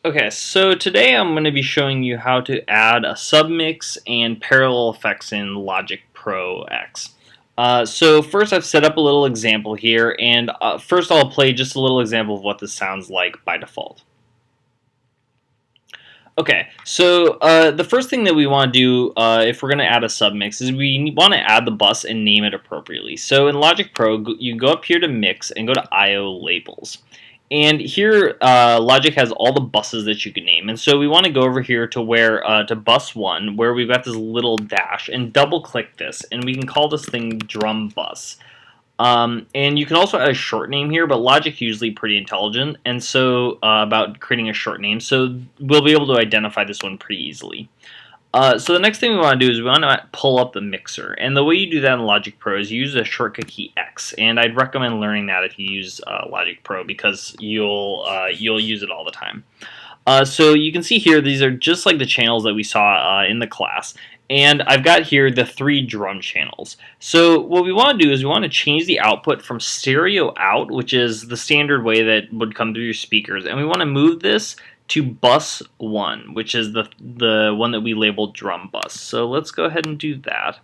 Okay, so today I'm going to be showing you how to add a submix and parallel effects in Logic Pro X. So first I've set up a little example here, and first I'll play just a little example of what this sounds like by default. Okay, so the first thing that we want to do if we're going to add a submix is we want to add the bus and name it appropriately. So in Logic Pro, you go up here to Mix and go to I/O Labels. And here, Logic has all the buses that you can name. And so we want to go over here to where to bus 1, where we've got this little dash, and double-click this, and we can call this thing drum bus. And you can also add a short name here, but Logic's usually pretty intelligent, and so about creating a short name, so we'll be able to identify this one pretty easily. So the next thing we want to do is we want to pull up the mixer, and the way you do that in Logic Pro is you use the shortcut key X, and I'd recommend learning that if you use Logic Pro because you'll use it all the time. So you can see here these are just like the channels that we saw in the class, and I've got here the 3 drum channels. So what we want to do is we want to change the output from stereo out, which is the standard way that would come through your speakers, and we want to move this to bus 1, which is the one that we labeled drum bus. So let's go ahead and do that.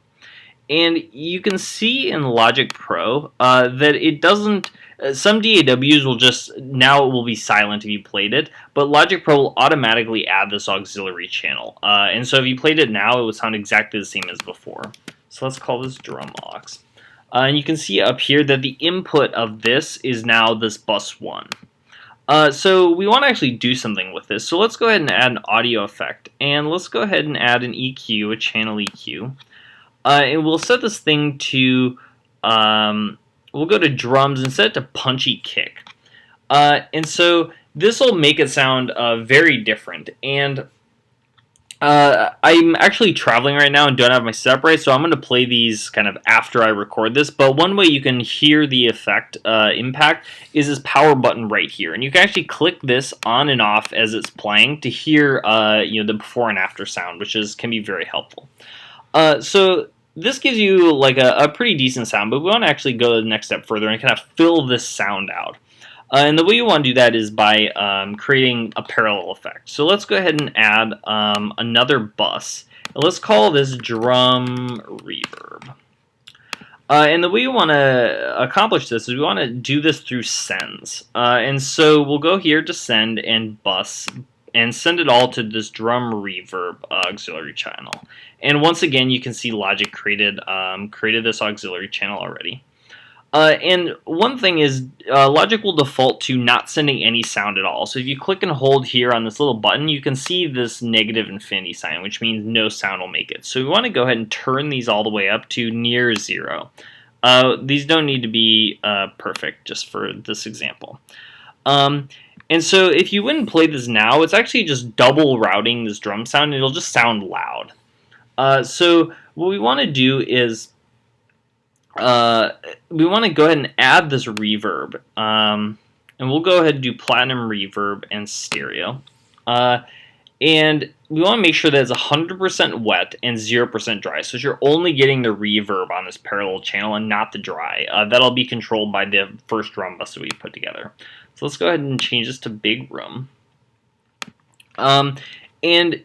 And you can see in Logic Pro that it doesn't, some DAWs will just, now it will be silent if you played it, but Logic Pro will automatically add this auxiliary channel. And so if you played it now, it would sound exactly the same as before. So let's call this drum aux. And you can see up here that the input of this is now this bus 1. So we want to actually do something with this. So let's go ahead and add an audio effect. And let's go ahead and add an EQ, a channel EQ. And we'll set this thing to, we'll go to drums and set it to punchy kick. And so this will make it sound very different. And I'm actually traveling right now and don't have my setup right, so I'm going to play these kind of after I record this. But one way you can hear the effect impact is this power button right here, and you can actually click this on and off as it's playing to hear the before and after sound, which can be very helpful. So this gives you like a pretty decent sound, but we want to actually go the next step further and kind of fill this sound out. And the way you want to do that is by creating a parallel effect. So let's go ahead and add another bus. And let's call this drum reverb. And the way you want to accomplish this is we want to do this through sends. And so we'll go here to send and bus and send it all to this drum reverb auxiliary channel. And once again, you can see Logic created this auxiliary channel already. And one thing is, Logic will default to not sending any sound at all. So if you click and hold here on this little button, you can see this negative infinity sign, which means no sound will make it. So we want to go ahead and turn these all the way up to near 0. These don't need to be perfect just for this example. And so if you wouldn't play this now, it's actually just double routing this drum sound, and it'll just sound loud. So what we want to do is we want to go ahead and add this reverb, and we'll go ahead and do platinum reverb and stereo, and we want to make sure that it's 100% wet and 0% dry, so you're only getting the reverb on this parallel channel and not the dry. That'll be controlled by the first drum bus that we put together. So let's go ahead and change this to big room, and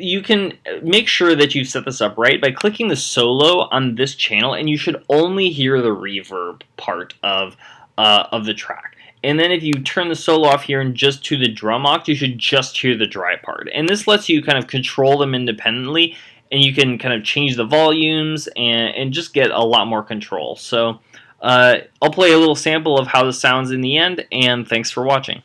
you can make sure that you set this up right by clicking the solo on this channel, and you should only hear the reverb part of the track. And then if you turn the solo off here and just to the drum aux, you should just hear the dry part. And this lets you kind of control them independently, and you can kind of change the volumes and just get a lot more control. So I'll play a little sample of how this sounds in the end, and thanks for watching.